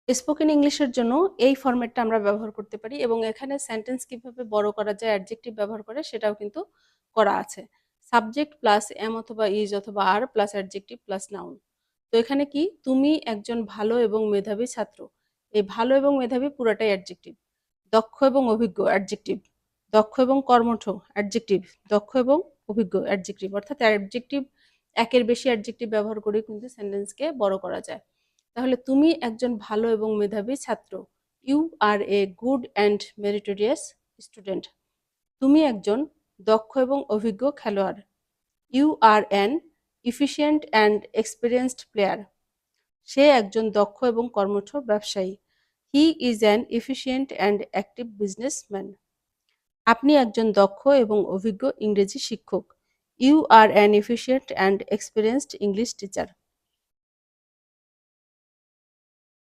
Spoken ইংলিশের জন্য এই ফরম্যাটটা আমরা ব্যবহার করতে পারি এবং এখানে সেন্টেন্স কিভাবে বড় করা যায় অ্যাডজেক্টিভ ব্যবহার করে সেটাও কিন্তু করা আছে। সাবজেক্ট প্লাস এম অথবা ইজ অথবা আর প্লাস অ্যাডজেক্টিভ প্লাস নাউন। তো এখানে কি তুমি একজন ভালো এবং মেধাবী ছাত্র, এই ভালো এবং মেধাবী পুরাটাই অ্যাডজেক্টিভ। দক্ষ এবং অভিজ্ঞ অ্যাডজেক্টিভ, দক্ষ এবং কর্মঠ অ্যাডজেক্টিভ, দক্ষ এবং অভিজ্ঞ অ্যাডজেক্টিভ, অর্থাৎ অ্যাডজেক্টিভ একের বেশি অ্যাডজেক্টিভ ব্যবহার করে কিন্তু সেন্টেন্সকে বড় করা যায়। তাহলে তুমি একজন ভালো এবং মেধাবী ছাত্র। You are a good and meritorious student. তুমি একজন দক্ষ এবং অভিজ্ঞ খেলোয়াড়। You are an efficient and experienced player. সে একজন দক্ষ এবং কর্মঠ ব্যবসায়ী। He is an efficient and active businessman. আপনি একজন দক্ষ এবং অভিজ্ঞ ইংরেজি শিক্ষক। You are an efficient and experienced English teacher.